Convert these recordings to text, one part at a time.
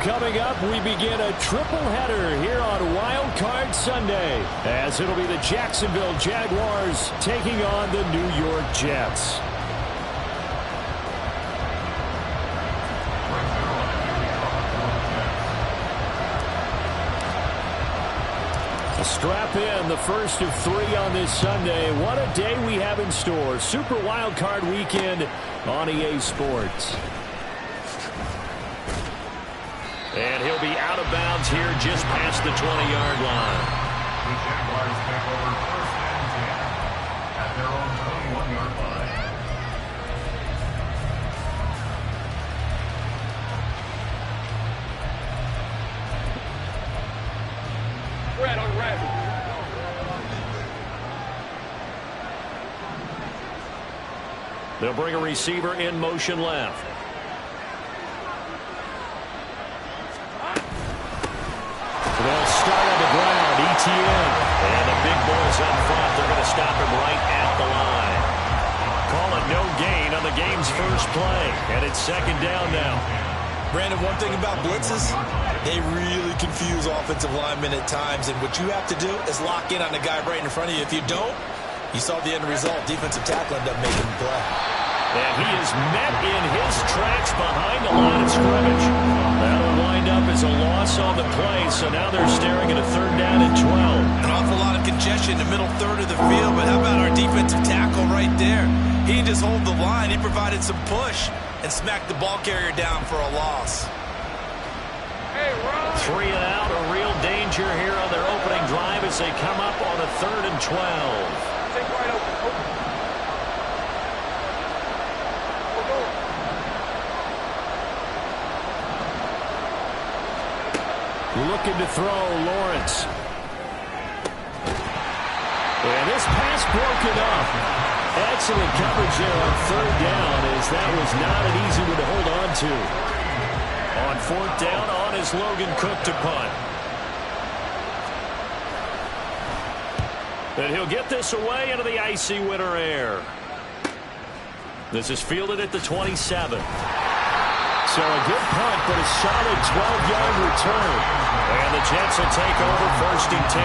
Coming up, we begin a triple header here on Wild Card Sunday, as it'll be the Jacksonville Jaguars taking on the New York Jets. Strap in, the first of 3 on this Sunday. What a day we have in store. Super Wild Card Weekend on EA Sports. And he'll be out of bounds here just past the 20-yard line. The Jaguars take over first and 10 at their own 21-yard line. Red on red. They'll bring a receiver in motion left. They'll start on the ground. ETN. And the big boys up front. They're going to stop him right at the line. Call it no gain on the game's first play. And it's second down now. Brandon, one thing about blitzes, they really confuse offensive linemen at times. And what you have to do is lock in on the guy right in front of you. If you don't, you saw the end result. Defensive tackle ended up making the play. And he is met in his tracks behind the line of scrimmage. That'll wind up as a loss on the play, so now they're staring at a third down and 12. An awful lot of congestion in the middle third of the field, but how about our defensive tackle right there? He didn't just hold the line, he provided some push and smacked the ball carrier down for a loss. Hey, Ron. 3 and out, a real danger here on their opening drive as they come up on a third and 12. Take right open. Looking to throw, Lawrence. And this pass broken up. Excellent coverage there on third down, as that was not an easy one to hold on to. On fourth down, on is Logan Cook to punt. And he'll get this away into the icy winter air. This is fielded at the 27. So a good punt, but a solid 12-yard return. And the Jets will take over first and 10.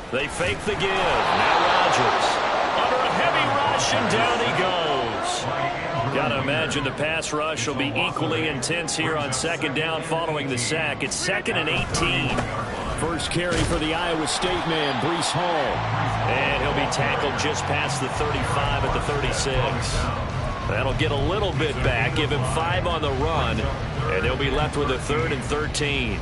They fake the give. Now Rodgers. Under a heavy rush, and down he goes. Got to imagine the pass rush will be equally intense here on second down following the sack. It's second and 18. First carry for the Iowa State man, Breece Hall. And he'll be tackled just past the 35 at the 36. That'll get a little bit back, give him 5 on the run, and they'll be left with a third and 13.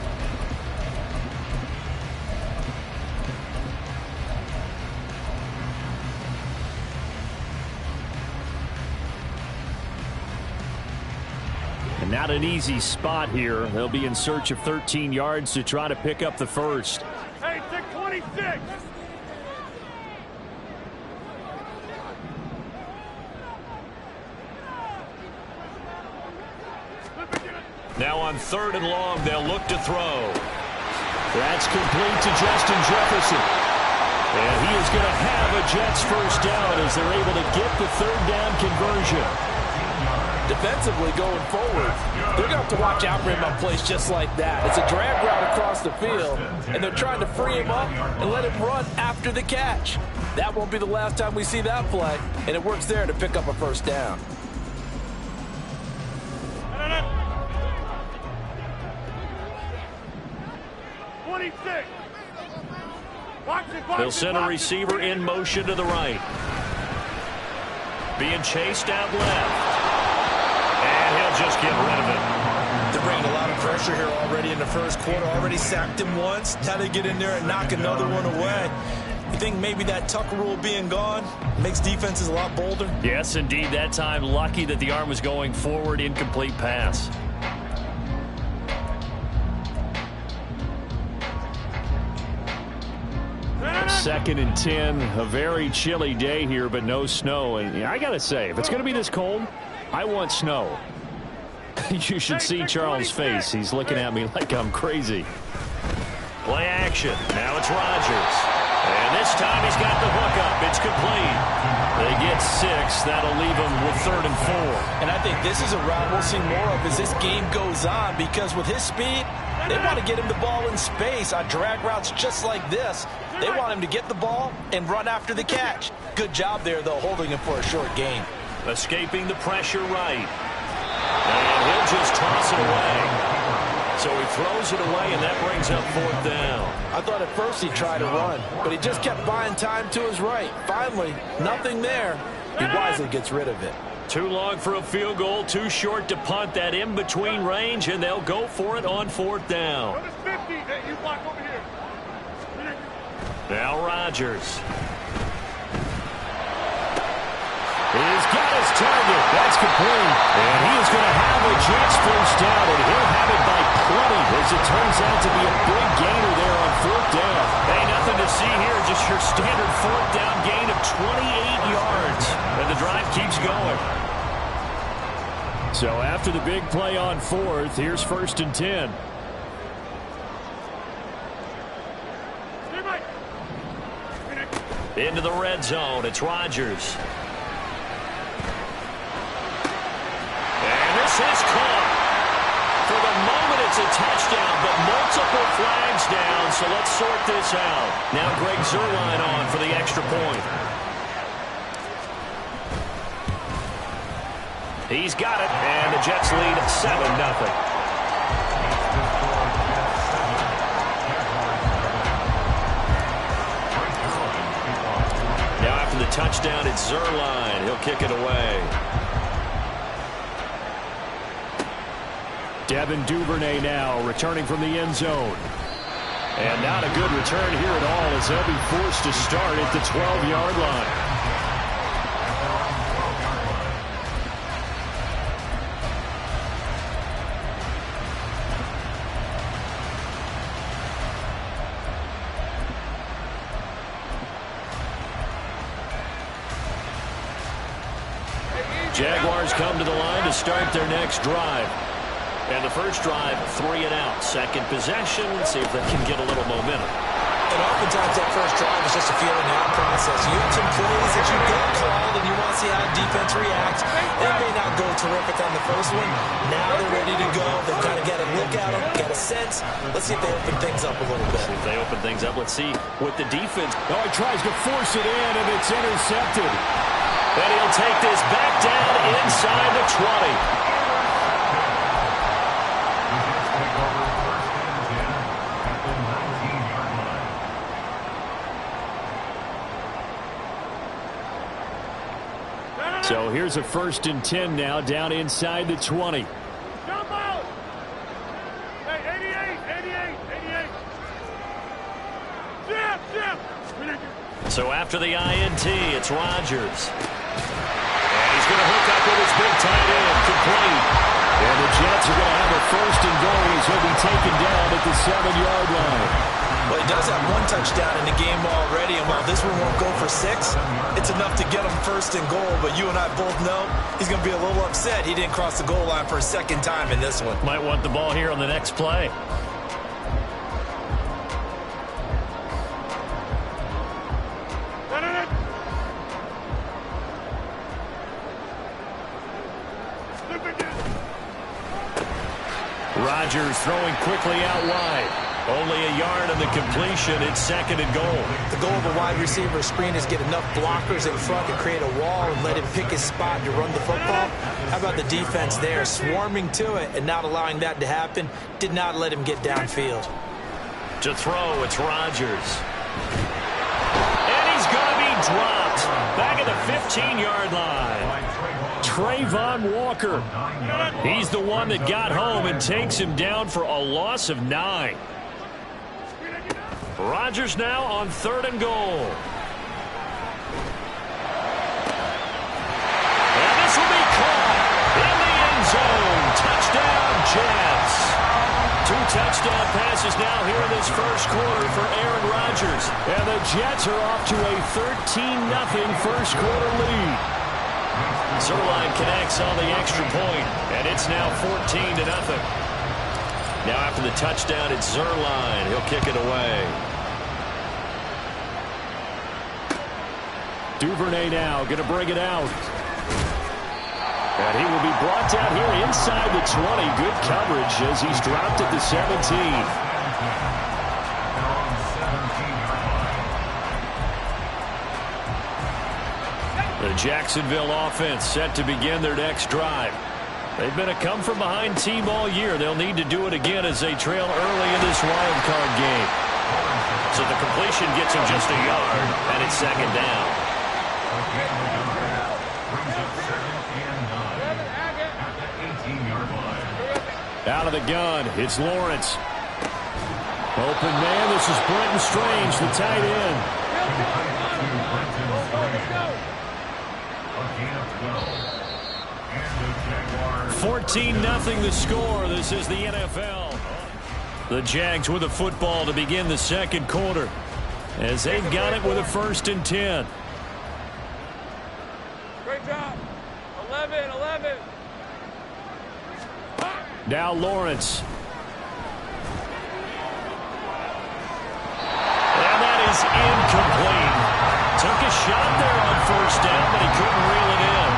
And not an easy spot here. They'll be in search of 13 yards to try to pick up the first. Hey, 626. Now on third and long, they'll look to throw. That's complete to Justin Jefferson. And he is going to have a Jets first down as they're able to get the third down conversion. Defensively going forward, they're going to have to watch out for him on plays just like that. It's a drag route across the field, and they're trying to free him up and let him run after the catch. That won't be the last time we see that play, and it works there to pick up a first down. They'll send a receiver in motion to the right. Being chased out left. And he'll just get rid of it. They're bringing a lot of pressure here already in the first quarter. Already sacked him once. Now they get in there and knock another one away. You think maybe that Tucker rule being gone makes defenses a lot bolder? Yes, indeed. That time, lucky that the arm was going forward. Incomplete pass. Second and 10. A very chilly day here, but no snow. And I got to say, if it's going to be this cold, I want snow. You should see Charles' face. He's looking at me like I'm crazy. Play action. Now it's Rodgers. And this time he's got the hookup. It's complete. They get 6. That'll leave them with 3rd and 4. And I think this is a route we'll see more of as this game goes on, because with his speed, they want to get him the ball in space on drag routes just like this. They want him to get the ball and run after the catch. Good job there, though, holding him for a short gain. Escaping the pressure right. And he'll just toss it away. So he throws it away, and that brings up 4th down. I thought at first he'd try to run, but he just kept buying time to his right. Finally, nothing there. He wisely gets rid of it. Too long for a field goal, too short to punt. That in-between range, and they'll go for it on 4th down. Notice 50. Hey, you block over here. Now Rodgers. He's got his target. That's complete. And he is going to have a Jets first down, and he'll have it by plenty, as it turns out to be a big gainer there on 4th down. Hey, nothing to see here. Just your standard 4th down gain of 28 yards. And the drive keeps going. So after the big play on 4th, here's 1st and 10. Into the red zone. It's Rodgers. This is caught. For the moment, it's a touchdown, but multiple flags down, so let's sort this out. Now Greg Zuerlein on for the extra point. He's got it, and the Jets lead 7-0. Now after the touchdown, it's Zuerlein. He'll kick it away. Devin Duvernay now returning from the end zone. And not a good return here at all, as they'll be forced to start at the 12-yard line. Jaguars come to the line to start their next drive. And the first drive, 3 and out. Second possession. Let's see if they can get a little momentum. And oftentimes that first drive is just a feeling out process. You have some plays that you get called and you want to see how the defense reacts. They may not go terrific on the first one. Now they're ready to go. They've kind of got a look at them, got a sense. Let's see if they open things up a little bit. See if they open things up. Let's see what the defense. Oh, he tries to force it in, and it's intercepted. And he'll take this back down inside the 20. So here's a 1st and 10 now, down inside the 20. Jump out! Hey, 88! Jim! So after the INT, it's Rodgers. And he's going to hook up with his big tight end, complete. And the Jets are going to have a 1st and goal as he'll be taken down at the 7-yard line. Well, he does have 1 touchdown in the game already, and while this one won't go for 6, it's enough to get him 1st and goal. But you and I both know he's going to be a little upset he didn't cross the goal line for a 2nd time in this one. Might want the ball here on the next play. Rodgers throwing quickly out wide. Only a yard on the completion. It's 2nd and goal. The goal of a wide receiver screen is get enough blockers in front to create a wall and let him pick his spot to run the football. How about the defense there, swarming to it and not allowing that to happen? Did not let him get downfield. To throw, it's Rodgers. And he's going to be dropped. Back at the 15-yard line. Trayvon Walker. He's the one that got home and takes him down for a loss of 9. Rodgers now on 3rd and goal. And this will be caught in the end zone. Touchdown, Jets. 2 touchdown passes now here in this first quarter for Aaron Rodgers. And the Jets are off to a 13-0 first quarter lead. Zerline connects on the extra point, and it's now 14-0. Now after the touchdown, it's Zerline. He'll kick it away. Duvernay now going to bring it out. And he will be brought down here inside the 20. Good coverage as he's dropped at the 17. The Jacksonville offense set to begin their next drive. They've been a come-from-behind team all year. They'll need to do it again as they trail early in this wild card game. So the completion gets him just a yard, and it's second down. Out of the gun, it's Lawrence. Open man, this is Brenton Strange, the tight end. 14-0 the score. This is the NFL. The Jags with the football to begin the second quarter as they've got it with a 1st and 10. Great job. 11. Now Lawrence. And that is incomplete. Took a shot there on 1st down, but he couldn't reel it in.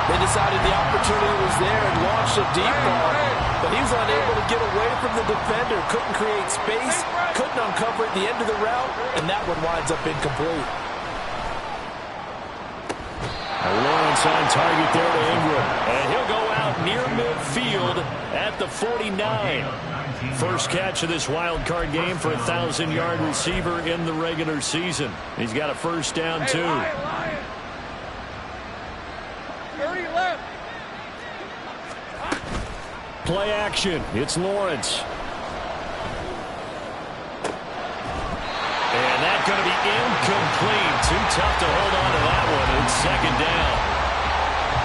They decided the opportunity was there and launched a deep ball, but he was unable to get away from the defender. Couldn't create space, couldn't uncover at the end of the route, and that one winds up incomplete. Lawrence on target there to Ingram. And he'll go out near midfield at the 49. First catch of this wild card game for a 1,000-yard receiver in the regular season. He's got a 1st down, too. Lion. 30 left. Play action. It's Lawrence. And that's going to be incomplete. Too tough to hold on to that one. It's second down.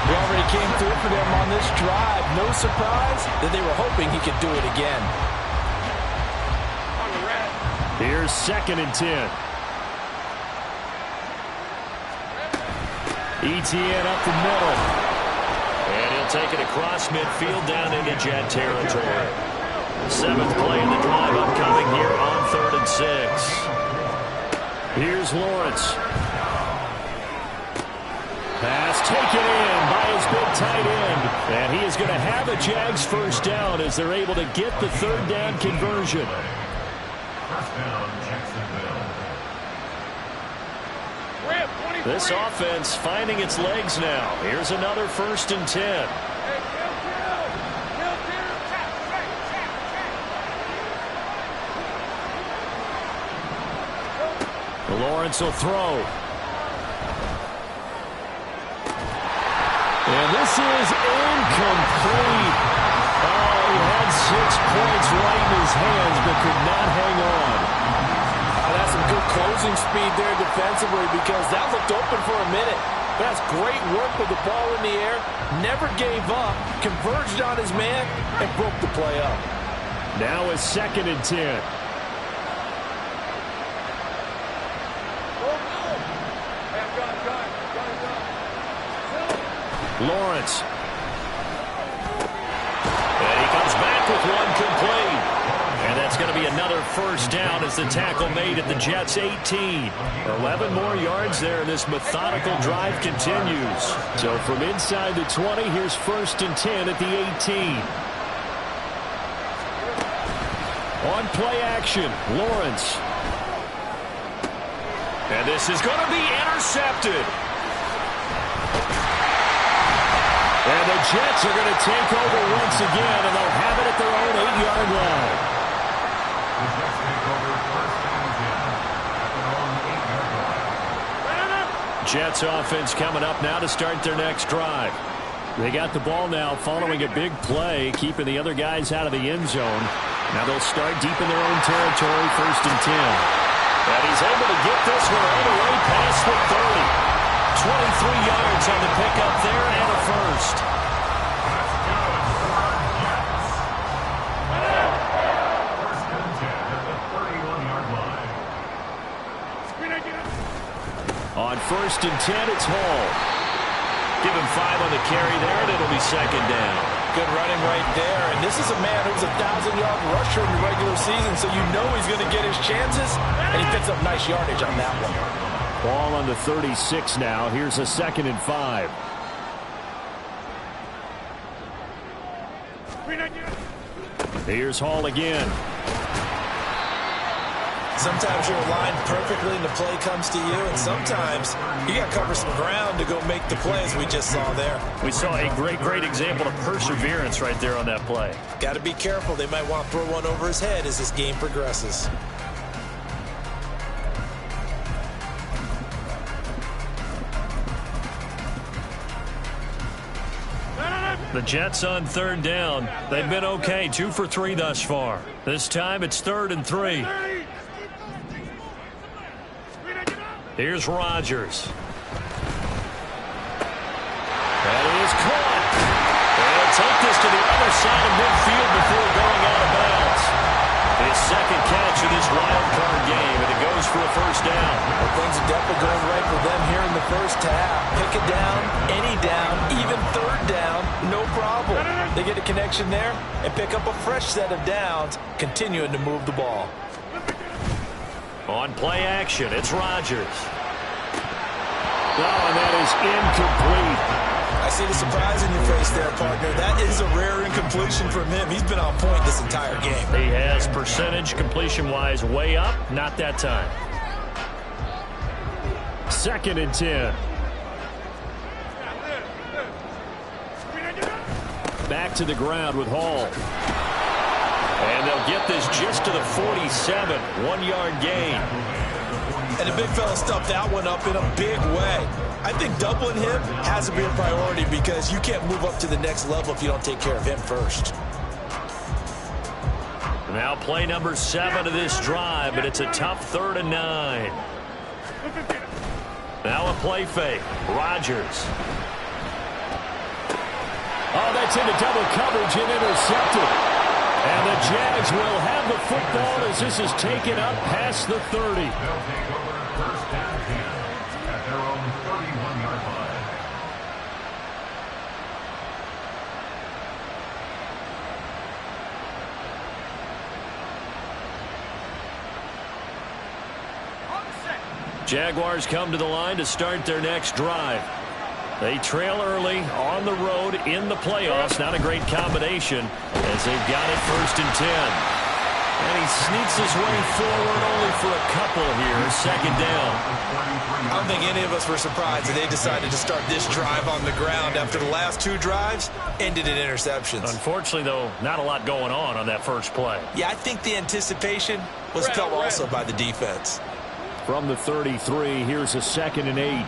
He already came through for them on this drive. No surprise that they were hoping he could do it again. Here's 2nd and 10. ETN up the middle. And he'll take it across midfield down into Jet territory. 7th play in the drive upcoming here on 3rd and 6. Here's Lawrence. Pass taken in by his big tight end. And he is going to have a Jags 1st down as they're able to get the 3rd down conversion. 1st down, Jacksonville. This offense finding its legs now. Here's another 1st and 10. Lawrence will throw. And this is incomplete. Oh, he had 6 points right in his hands, but could not hang on. That's some good closing speed there defensively because that looked open for a minute. That's great work with the ball in the air. Never gave up. Converged on his man and broke the play up. Now it's 2nd and 10. Lawrence. And he comes back with one complete. And that's going to be another 1st down as the tackle made at the Jets' 18. 11 more yards there, and this methodical drive continues. So from inside the 20, here's 1st and 10 at the 18. On play action, Lawrence. And this is going to be intercepted. And the Jets are going to take over once again, and they'll have it at their own 8-yard line. The Jets take over 1st and 10 at their own 8-yard line. Jets offense coming up now to start their next drive. They got the ball now following a big play, keeping the other guys out of the end zone. Now they'll start deep in their own territory, 1st and 10. And he's able to get this one all the way past the 30. 23 yards on the pickup there and a 1st. That's good for our Jets. 1st and 10 at the 31-yard line. On 1st and 10, it's Hall. Give him 5 on the carry there, and it'll be second down. Good running right there. And this is a man who's a 1,000-yard rusher in the regular season, so you know he's going to get his chances, and he picks up nice yardage on that one. Ball on the 36 now. Here's a 2nd and 5. Here's Hall again. Sometimes you're aligned perfectly and the play comes to you, and sometimes you got to cover some ground to go make the play, as we just saw there. We saw a great example of perseverance right there on that play. Got to be careful. They might want to throw one over his head as this game progresses. The Jets on 3rd down. They've been okay, 2 for 3 thus far. This time it's 3rd and 3. Here's Rodgers. That is caught. They'll take this to the other side of midfield before going out of bounds. His 2nd catch of this wild card game, and it goes for a 1st down. Well, things are definitely going right for them here in the first half. Pick it down, any down, even 3rd down, no problem. They get a connection there and pick up a fresh set of downs, continuing to move the ball. On play action, it's Rodgers. Oh, and that is incomplete. I see the surprise in your face there, partner. That is a rare incompletion from him. He's been on point this entire game. He has percentage completion-wise way up, not that time. 2nd and 10. Back to the ground with Hall. And they'll get this just to the 47, 1-yard gain. And the big fella stuffed that one up in a big way. I think doubling him has to be a priority because you can't move up to the next level if you don't take care of him first. Now play number 7 of this drive, but it's a tough 3rd and 9. Now a play fake. Rodgers. Oh, that's into double coverage and intercepted. And the Jags will have the football as this is taken up past the 30. They'll take over 1st down 10 at their own 31-yard line. Jaguars come to the line to start their next drive. They trail early on the road in the playoffs. Not a great combination as they've got it 1st and 10. And he sneaks his way forward only for a couple here. 2nd down. I don't think any of us were surprised that they decided to start this drive on the ground after the last 2 drives ended in interceptions. Unfortunately, though, not a lot going on that first play. Yeah, I think the anticipation was felt also by the defense. From the 33, here's a 2nd and 8.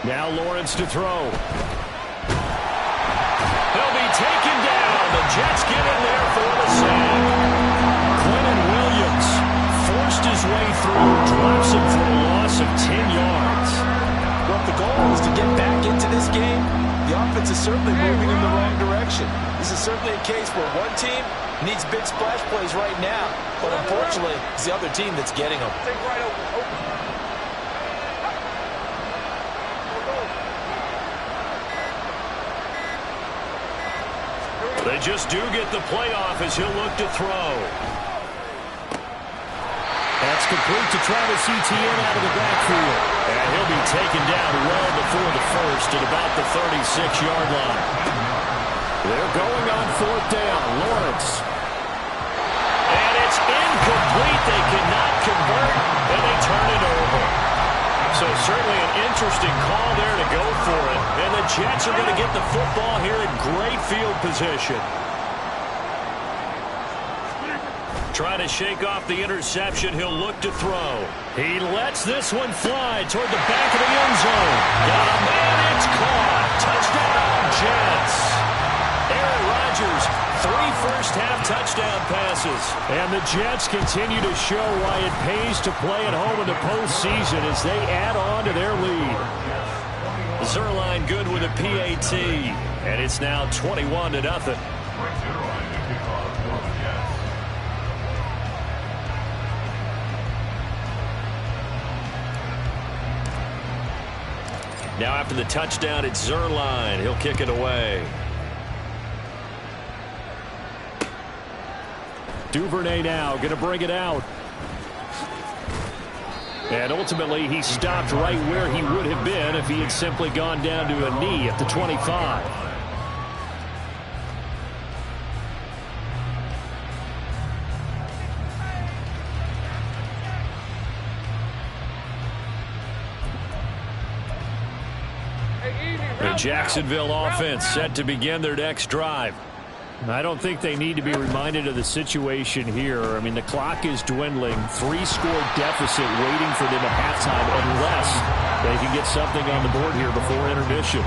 Now Lawrence to throw. He'll be taken down. The Jets get in there for the sack. Quentin Williams forced his way through, drops him for a loss of 10 yards. Well, if the goal is to get back into this game, the offense is certainly moving in the wrong direction. This is certainly a case where one team needs big splash plays right now, but unfortunately, it's the other team that's getting them. Take right over. They just do get the playoff as he'll look to throw. That's complete to Travis Etienne out of the backfield. And he'll be taken down well before the first at about the 36-yard line. They're going on 4th down. Lawrence. And it's incomplete. They cannot convert, and they turn it over. So certainly an interesting call there to go for it. And the Jets are going to get the football here in great field position. Trying to shake off the interception. He'll look to throw. He lets this one fly toward the back of the end zone. Got a man. It's caught. Touchdown, Jets. Aaron Rodgers, 3 first-half touchdown passes. And the Jets continue to show why it pays to play at home in the postseason as they add on to their lead. Zerline good with a PAT, and it's now 21-0. Now after the touchdown, it's Zerline. He'll kick it away. Duvernay now going to bring it out. And ultimately, he stopped right where he would have been if he had simply gone down to a knee at the 25. The Jacksonville offense set to begin their next drive. I don't think they need to be reminded of the situation here. I mean, the clock is dwindling. 3-score deficit waiting for them at halftime unless they can get something on the board here before intermission.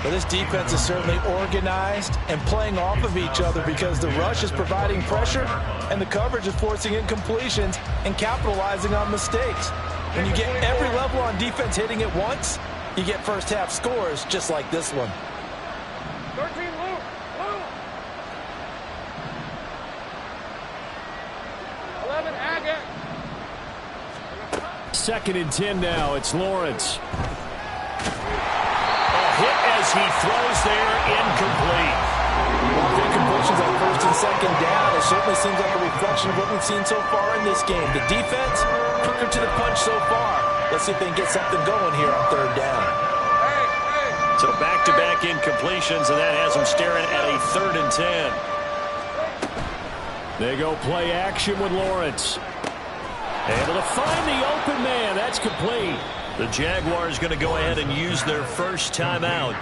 But this defense is certainly organized and playing off of each other because the rush is providing pressure and the coverage is forcing incompletions and capitalizing on mistakes. When you get every level on defense hitting at once, you get first-half scores just like this one. 13, Luke. 11, Agate. 2nd and 10 now. It's Lawrence. A hit as he throws there, incomplete. Big completions on 1st and 2nd down. It certainly seems like a reflection of what we've seen so far in this game. The defense, quicker to the punch so far. Let's see if they can get something going here on 3rd down. So back-to-back incompletions, and that has them staring at a 3rd and 10. They go play action with Lawrence. Able to find the open man. That's complete. The Jaguars going to go ahead and use their first timeout.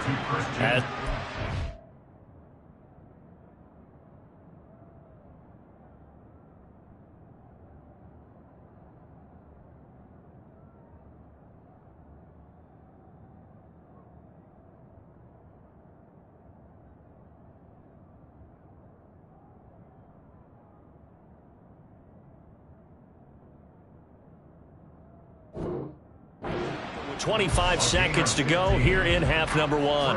With 25 seconds to go here in half number 1.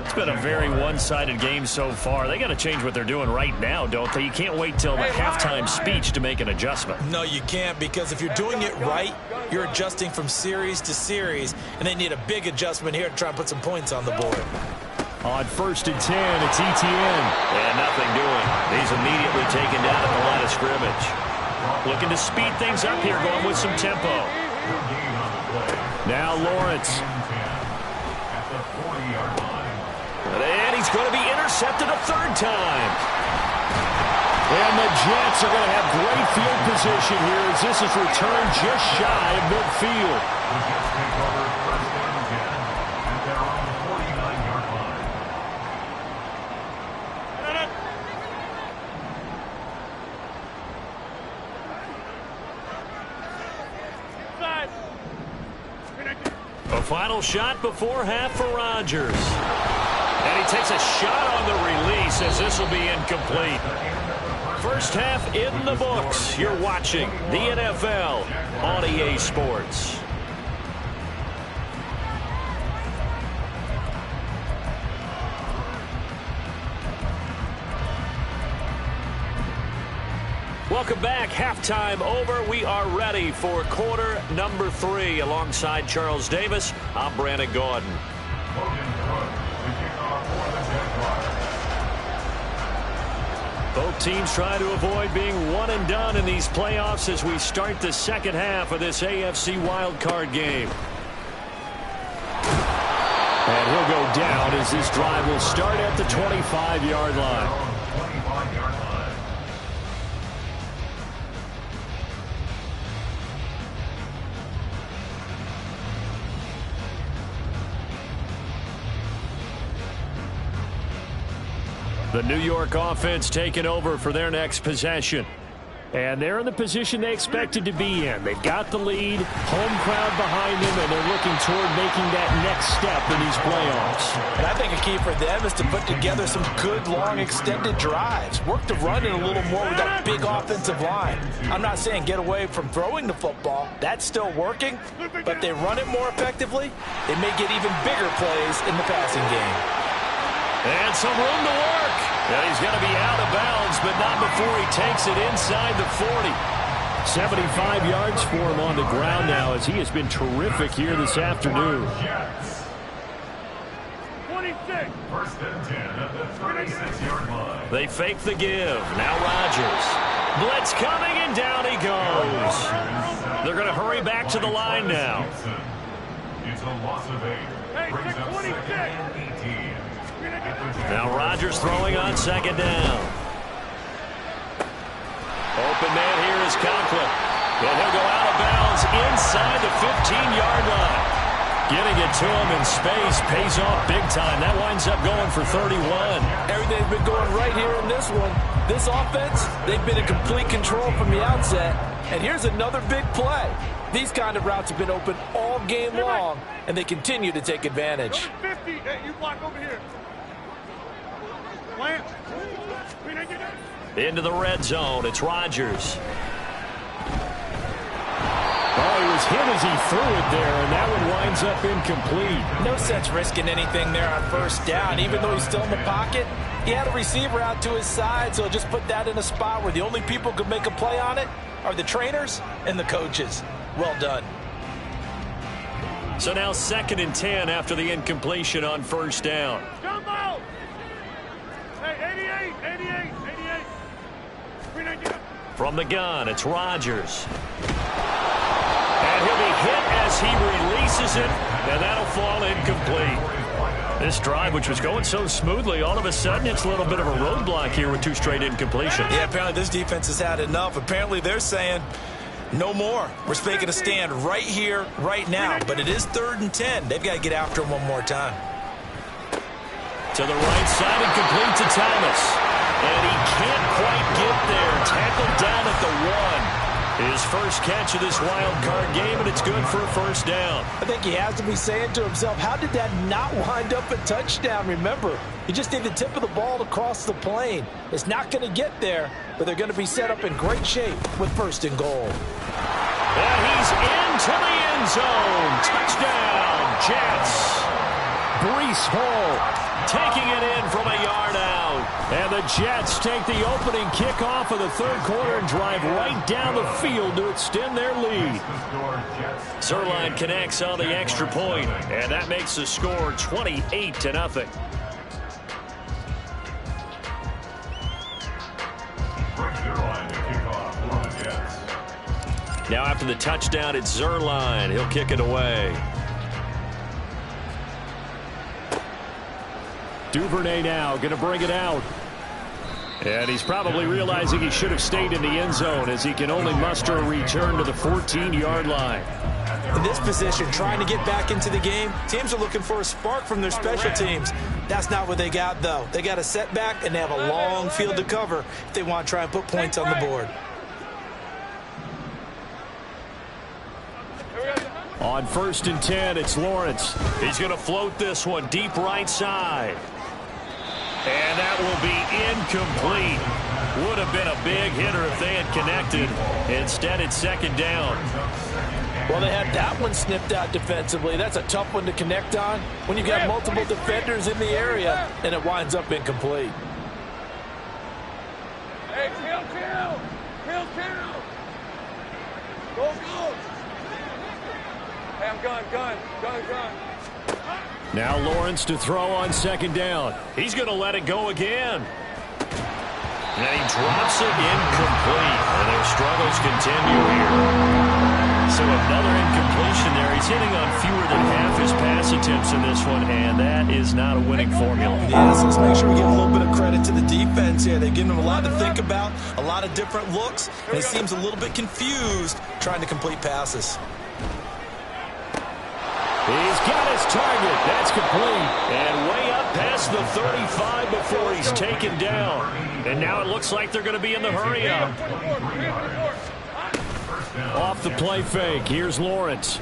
It's been a very one-sided game so far. They got to change what they're doing right now, don't they? You can't wait till the halftime speech to make an adjustment. No, you can't, because if you're doing it right, you're adjusting from series to series, and they need a big adjustment here to try and put some points on the board. On 1st and 10, it's ETN. And nothing doing. He's immediately taken down at the line of scrimmage. Looking to speed things up here, going with some tempo. Now Lawrence. And he's going to be intercepted a 3rd time. And the Jets are going to have great field position here as this is returned just shy of midfield. A final shot before half for Rodgers. And he takes a shot on the release as this will be incomplete. First half in the books. You're watching the NFL on EA Sports. Welcome back. Halftime over. We are ready for quarter number 3. Alongside Charles Davis, I'm Brandon Gordon. Both teams try to avoid being one and done in these playoffs as we start the second half of this AFC wildcard game. And he'll go down as this drive will start at the 25-yard line. The New York offense taking over for their next possession. And they're in the position they expected to be in. They've got the lead, home crowd behind them, and they're looking toward making that next step in these playoffs. And I think a key for them is to put together some good, long, extended drives. Work the run in a little more with that big offensive line. I'm not saying get away from throwing the football. That's still working. But if they run it more effectively, they may get even bigger plays in the passing game. And some room to work. And he's going to be out of bounds, but not before he takes it inside the 40. 75 yards for him on the ground now as he has been terrific here this afternoon. 26. First and 10 at the 36-yard line. They fake the give. Now Rodgers. Blitz coming, and down he goes. They're going to hurry back to the line now. It's a loss of 8. Hey, Brings up 26. second and 18. Now Rodgers throwing on second down. Open man here is Conklin. And he'll go out of bounds inside the 15-yard line. Getting it to him in space pays off big time. That winds up going for 31. Everything's been going right here in this one. This offense, they've been in complete control from the outset. And here's another big play. These kind of routes have been open all game long, and they continue to take advantage. 50. Hey, you block over here. Plant. Into the red zone. It's Rodgers. Oh, he was hit as he threw it there, and that one winds up incomplete. No sense risking anything there on first down. Even though he's still in the pocket, he had a receiver out to his side, so just put that in a spot where the only people who could make a play on it are the trainers and the coaches. Well done. So now 2nd and 10 after the incompletion on first down. Jump out. Hey, 88, 88, 88. From the gun, it's Rodgers. And he'll be hit as he releases it, and that'll fall incomplete. This drive, which was going so smoothly, all of a sudden it's a little bit of a roadblock here with 2 straight incompletions. Yeah, apparently this defense has had enough. Apparently they're saying no more. We're making a stand right here, right now. But it is 3rd and 10. They've got to get after him one more time. To the right side and complete to Thomas. And he can't quite get there. Tackled down at the 1. His first catch of this wild card game, and it's good for a first down. I think he has to be saying to himself, how did that not wind up a touchdown? Remember, you just need the tip of the ball to cross the plane. It's not going to get there, but they're going to be set up in great shape with 1st and goal. And he's into the end zone. Touchdown, Jets. Breece Hall taking it in from a yard out. And the Jets take the opening kickoff of the 3rd quarter and drive right down the field to extend their lead. Zerline connects on the extra point, and that makes the score 28-0. Now after the touchdown, it's Zerline. He'll kick it away. Duvernay now going to bring it out. And he's probably realizing he should have stayed in the end zone as he can only muster a return to the 14-yard line. In this position, trying to get back into the game, teams are looking for a spark from their special teams. That's not what they got, though. They got a setback, and they have a long field to cover if they want to try and put points on the board. On 1st and 10, it's Lawrence. He's going to float this one deep right side. And that will be incomplete. Would have been a big hitter if they had connected. Instead, it's 2nd down. Well, they had that one snipped out defensively. That's a tough one to connect on when you've got multiple defenders in the area, and it winds up incomplete. Hey, kill. Go. Hey, I'm gun. Now Lawrence to throw on 2nd down. He's going to let it go again. And he drops it incomplete. And their struggles continue here. So another incompletion there. He's hitting on fewer than half his pass attempts in this one, and that is not a winning formula. Yeah, so let's make sure we give a little bit of credit to the defense here. They've given him a lot to think about, a lot of different looks, and he seems a little bit confused trying to complete passes. He's got his target. That's complete. And way up past the 35 before he's taken down. And now it looks like they're going to be in the hurry-up. Off the play fake. Here's Lawrence.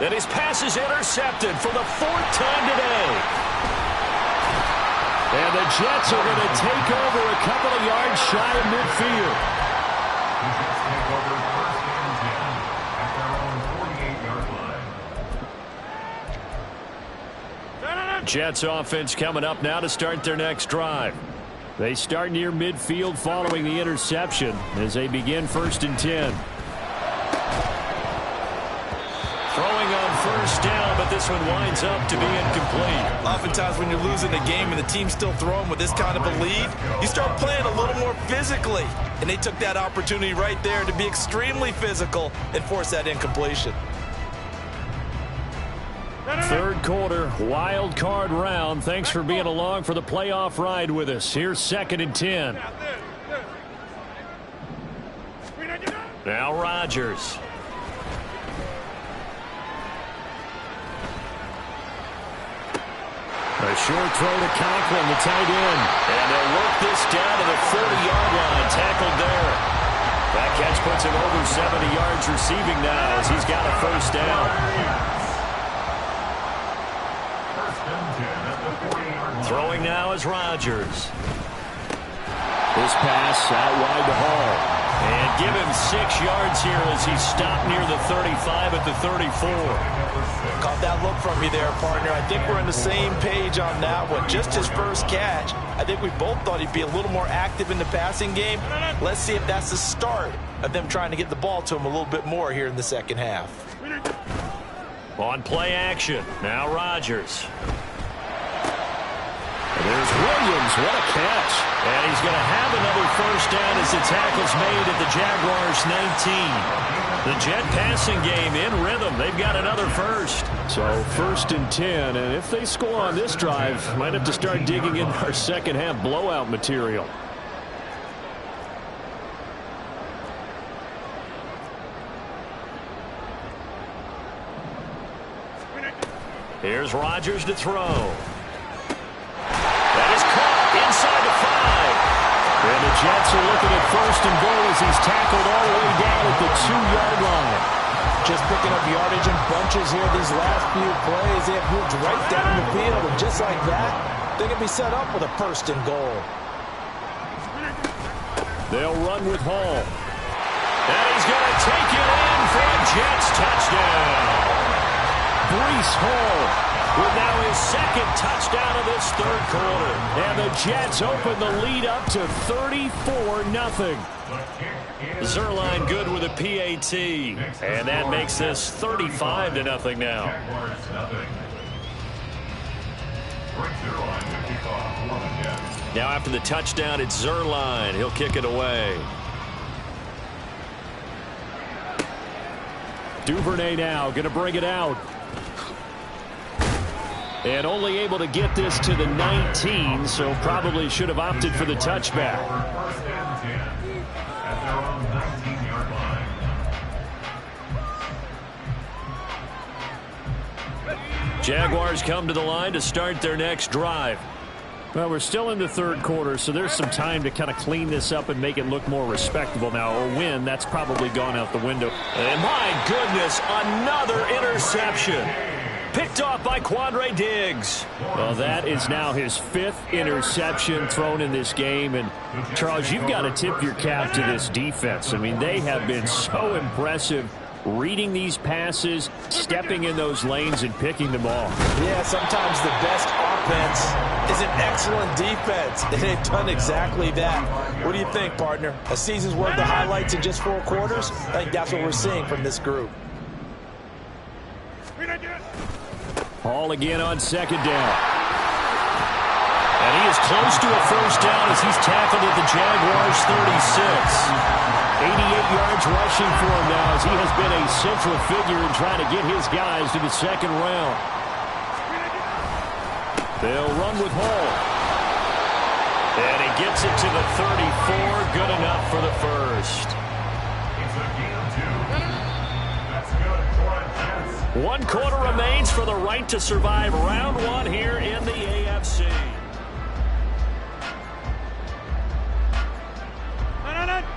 And his pass is intercepted for the 4th time today. And the Jets are going to take over a couple of yards shy of midfield. Jets offense coming up now to start their next drive. They start near midfield following the interception as they begin 1st and 10. Throwing on 1st down, but but this one winds up to be incomplete. Oftentimes when you're losing a game and the team's still throwing with this kind of a lead, you start playing a little more physically. And they took that opportunity right there to be extremely physical and force that incompletion. Third quarter, wild card round. Thanks for being along for the playoff ride with us. Here's 2nd and 10. Now Rodgers. A short throw to Conklin, the tight end. And they'll work this down to the 40-yard line. Tackled there. That catch puts him over 70 yards receiving now as he's got a first down. Throwing now is Rodgers. This pass out wide to Hall. And give him 6 yards here as he stopped near the 35 at the 34. Caught that look from you there, partner. I think we're on the same page on that one. Just his first catch. I think we both thought he'd be a little more active in the passing game. Let's see if that's the start of them trying to get the ball to him a little bit more here in the second half. On play action. Now Rodgers. There's Williams. What a catch. And he's going to have another first down as the tackle's made at the Jaguars' 19. The Jet passing game in rhythm. They've got another first. So 1st and 10. And if they score on this drive, might have to start digging in our second half blowout material. Here's Rodgers to throw. That is caught inside the 5. And the Jets are looking at 1st and goal as he's tackled all the way down at the 2-yard line. Just picking up yardage in bunches here these last few plays. They have moved right down the field, and just like that, they can be set up with a 1st and goal. They'll run with Hall. And he's going to take it in for a Jets touchdown. Breece Hall with now his 2nd touchdown of this 3rd quarter. And the Jets open the lead up to 34-0. Zerline good with a PAT. And that makes this 35-0 now. Now after the touchdown, it's Zerline. He'll kick it away. Duvernay now going to bring it out. And only able to get this to the 19, so probably should have opted for the touchback. Jaguars come to the line to start their next drive. Well, we're still in the 3rd quarter, so there's some time to kind of clean this up and make it look more respectable. Now, a win, that's probably gone out the window. And my goodness, another interception. Picked off by Quandre Diggs. Well, that is now his 5th interception thrown in this game. And, Charles, you've got to tip your cap to this defense. I mean, they have been so impressive reading these passes, stepping in those lanes, and picking them off. Yeah, sometimes the best offense is an excellent defense, and they've done exactly that. What do you think, partner? A season's worth of highlights in just 4 quarters? I think that's what we're seeing from this group. Hall again on 2nd down. And he is close to a first down as he's tackled at the Jaguars' 36. 88 yards rushing for him now as he has been a central figure in trying to get his guys to the 2nd round. They'll run with Hall. And he gets it to the 34. Good enough for the first. 1 quarter remains for the right to survive round 1 here in the AFC.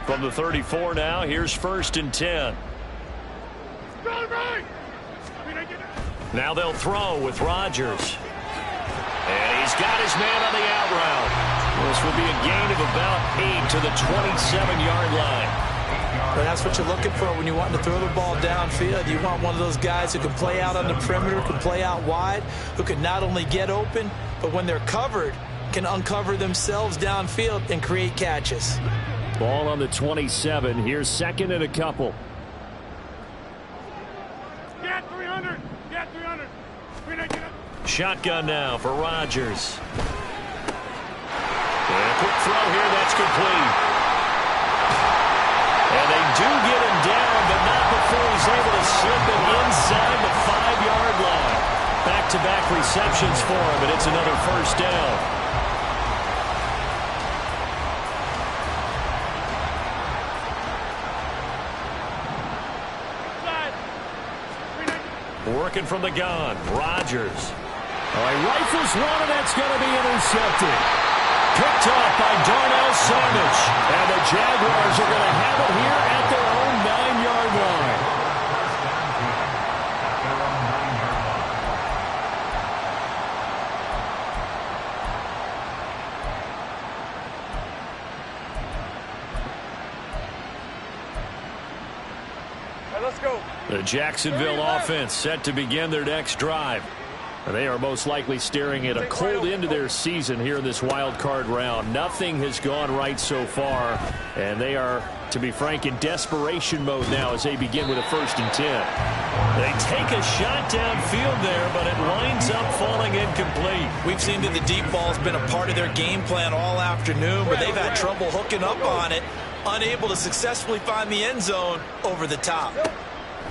From the 34 now, here's 1st and 10. Now they'll throw with Rodgers. And he's got his man on the out route. This will be a gain of about 8 to the 27-yard line. But that's what you're looking for when you want to throw the ball downfield. You want one of those guys who can play out on the perimeter, can play out wide, who can not only get open, but when they're covered, can uncover themselves downfield and create catches. Ball on the 27. Here's 2nd and a couple. Get 300. Get 300. Shotgun now for Rodgers. And a quick throw here, that's complete. And they do get him down, but not before he's able to slip it inside the 5-yard line. Back-to-back receptions for him, and it's another first down. Working from the gun, Rodgers. He rifles one, and that's going to be intercepted. Picked up by Darnell Savage. And the Jaguars are going to have it here at their own 9-yard line. Let's go. The Jacksonville offense set to begin their next drive. They are most likely staring at a cold end to their season here in this wild card round. Nothing has gone right so far, and they are, to be frank, in desperation mode now as they begin with a 1st and 10. They take a shot downfield there, but it winds up falling incomplete. We've seen that the deep ball's been a part of their game plan all afternoon, but they've had trouble hooking up on it, unable to successfully find the end zone over the top.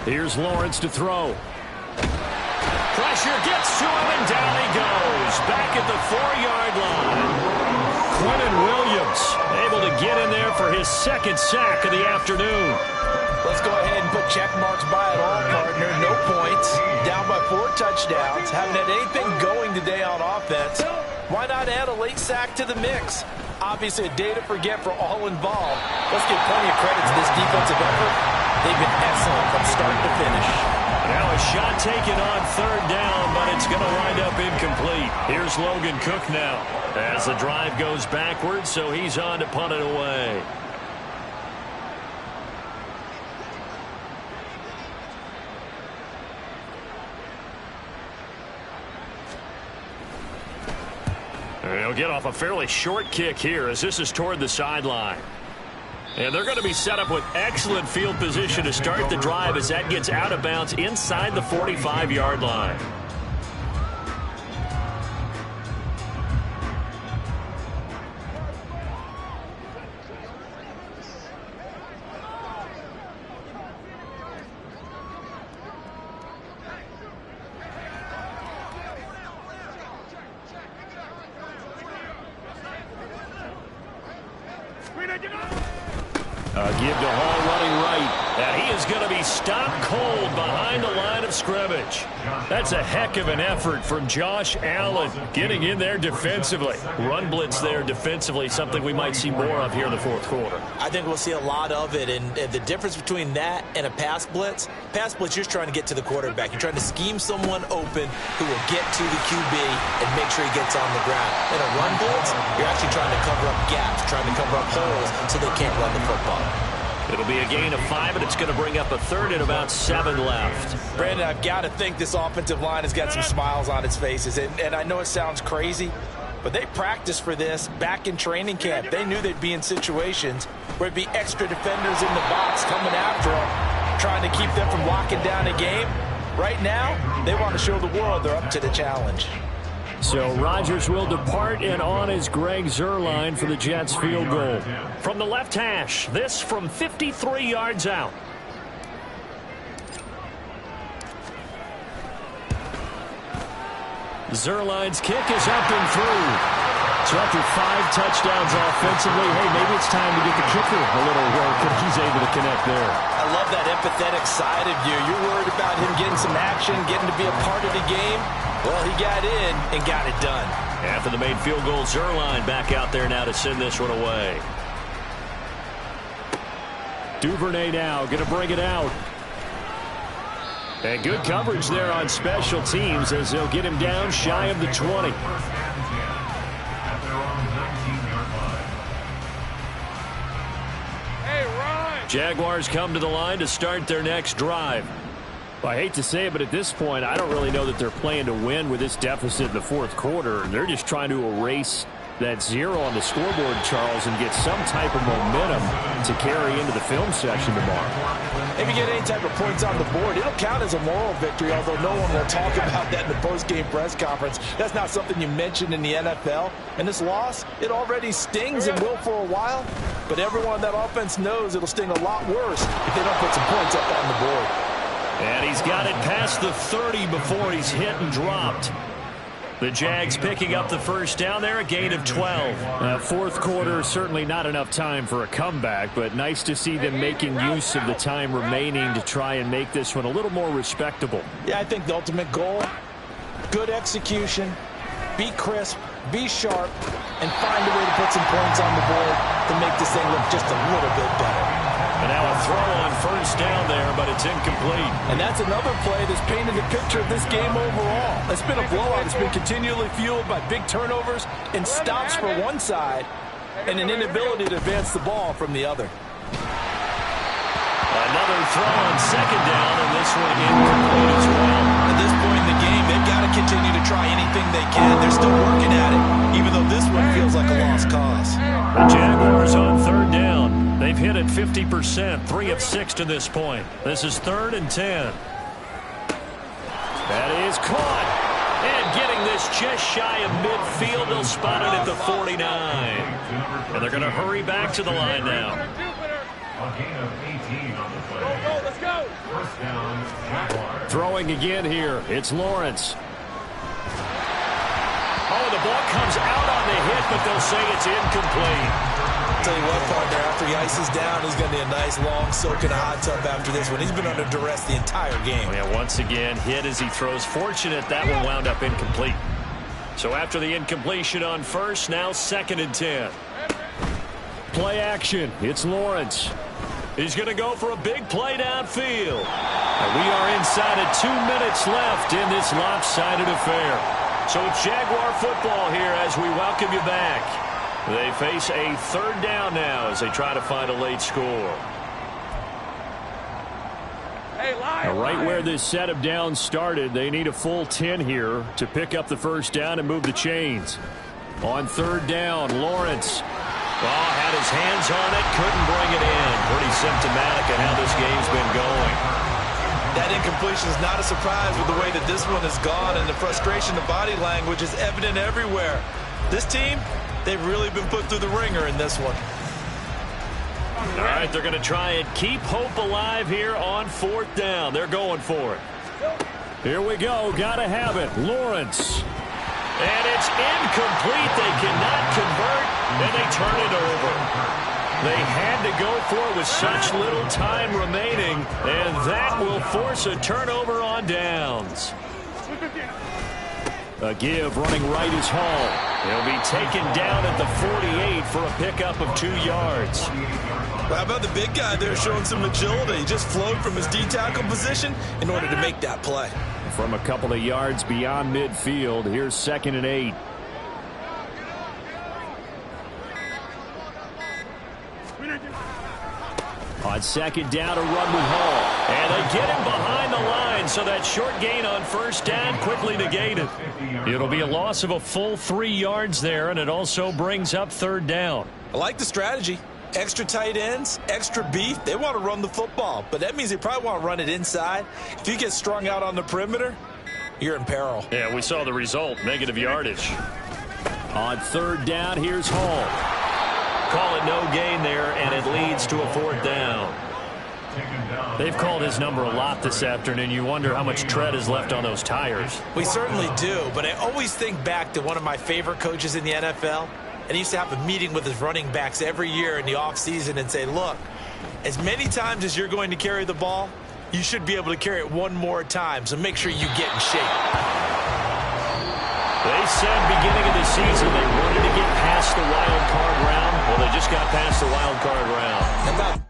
Here's Lawrence to throw. Pressure gets to him, and down he goes. Back at the 4-yard line. Quentin Williams able to get in there for his 2nd sack of the afternoon. Let's go ahead and put check marks by it all, partner. No points. Down by 4 touchdowns. Haven't had anything going today on offense. Why not add a late sack to the mix? Obviously a day to forget for all involved. Let's give plenty of credit to this defensive effort. They've been excellent from start to finish. Now a shot taken on 3rd down, but it's going to wind up incomplete. Here's Logan Cook now as the drive goes backwards, so he's on to punt it away. And he'll get off a fairly short kick here as this is toward the sideline. And they're going to be set up with excellent field position to start the drive as that gets out of bounds inside the 45-yard line. Give to Hall running right. And he is going to be stopped cold behind the line of scrimmage. That's a heck of an effort from Josh Allen getting in there defensively. Run blitz there defensively, something we might see more of here in the 4th quarter. I think we'll see a lot of it, and the difference between that and a pass blitz, you're just trying to get to the quarterback. You're trying to scheme someone open who will get to the QB and make sure he gets on the ground. In a run blitz, you're actually trying to cover up gaps, trying to cover up holes so they can't run the football. It'll be a gain of 5, and it's going to bring up a 3rd and about 7 left. Brandon, I've got to think this offensive line has got some smiles on its faces. And I know it sounds crazy, but they practiced for this back in training camp. They knew they'd be in situations where there'd be extra defenders in the box coming after them, trying to keep them from locking down a game. Right now, they want to show the world they're up to the challenge. So Rodgers will depart, and on is Greg Zuerlein for the Jets field goal. From the left hash, this from 53 yards out. Zuerlein's kick is up and through. So after 5 touchdowns offensively, hey, maybe it's time to get the kicker a little work, and he's able to connect there. I love that empathetic side of you. You're worried about him getting some action, getting to be a part of the game. Well, he got in and got it done. After the made field goal, Zuerlein back out there now to send this one away. Duvernay now going to bring it out. And good coverage there on special teams as they'll get him down shy of the 20. Jaguars come to the line to start their next drive. Well, I hate to say it, but at this point, I don't really know that they're playing to win with this deficit in the 4th quarter. They're just trying to erase that 0 on the scoreboard, Charles, and get some type of momentum to carry into the film session tomorrow. If you get any type of points on the board, it'll count as a moral victory, although no one will talk about that in the post-game press conference. That's not something you mentioned in the NFL. And this loss, it already stings and will for a while, but everyone on that offense knows it'll sting a lot worse if they don't put some points up on the board. And he's got it past the 30 before he's hit and dropped. The Jags picking up the first down there, a gain of 12. Fourth quarter, certainly not enough time for a comeback, but nice to see them making use of the time remaining to try and make this one a little more respectable. Yeah, I think the ultimate goal, good execution, be crisp, be sharp, and find a way to put some points on the board to make this thing look just a little bit better. And now a throw on first down there, but it's incomplete. And that's another play that's painted the picture of this game overall. It's been a blowout. It's been continually fueled by big turnovers and stops for one side and an inability to advance the ball from the other. Another throw on second down, and this one incomplete as well. At this point in the game, they've got to continue to try anything they can. They're still working at it, even though this one feels like a lost cause. The Jaguars on third down. They've hit it 50%, 3 of 6 to this point. This is 3rd and 10. That is caught. And getting this just shy of midfield, they'll spot it at the 49. And they're going to hurry back to the line now. A gain of 18 on the play. Go, let's go. First down, Jaguars. Throwing again here, it's Lawrence. Oh, the ball comes out on the hit, but they'll say it's incomplete. Tell you what, partner, after he ices down, he's going to need a nice, long soak in a hot tub after this one. He's been under duress the entire game. Oh, yeah, once again, hit as he throws. Fortunate that one wound up incomplete. So after the incompletion on first, now 2nd and 10. Play action, it's Lawrence. He's going to go for a big play downfield. And we are inside of 2 minutes left in this lopsided affair. So it's Jaguar football here as we welcome you back. They face a 3rd down now as they try to find a late score. Hey, Now, right where this set of downs started, they need a full 10 here to pick up the first down and move the chains. On 3rd down, Lawrence. Well, had his hands on it, couldn't bring it in. Pretty symptomatic of how this game's been going. That incompletion is not a surprise with the way that this one has gone, and the frustration of body language is evident everywhere. This team, they've really been put through the ringer in this one. All right, they're going to try and keep hope alive here on 4th down. They're going for it. Here we go. Got to have it. Lawrence. And it's incomplete. They cannot convert, and they turn it over. They had to go for it with such little time remaining, and that will force a turnover on downs. A give running right is Hall. He'll be taken down at the 48 for a pickup of 2 yards. Well, how about the big guy there showing some agility? He just flowed from his D-tackle position in order to make that play. From a couple of yards beyond midfield, here's 2nd and 8. On 2nd down, a run with Hall. And they get him behind the line, so that short gain on 1st down quickly negated. It'll be a loss of a full 3 yards there, and it also brings up 3rd down. I like the strategy. Extra tight ends, extra beef. They want to run the football, but that means they probably want to run it inside. If you get strung out on the perimeter, you're in peril. Yeah, we saw the result, negative yardage. On 3rd down, here's Hall. Call it no gain there, and it leads to a 4th down. They've called his number a lot this afternoon. You wonder how much tread is left on those tires. We certainly do, but I always think back to one of my favorite coaches in the NFL, and he used to have a meeting with his running backs every year in the offseason and say, look, as many times as you're going to carry the ball, you should be able to carry it one more time, so make sure you get in shape. They said beginning of the season they wanted to get past the wild card round. Well, they just got past the wild card round. How about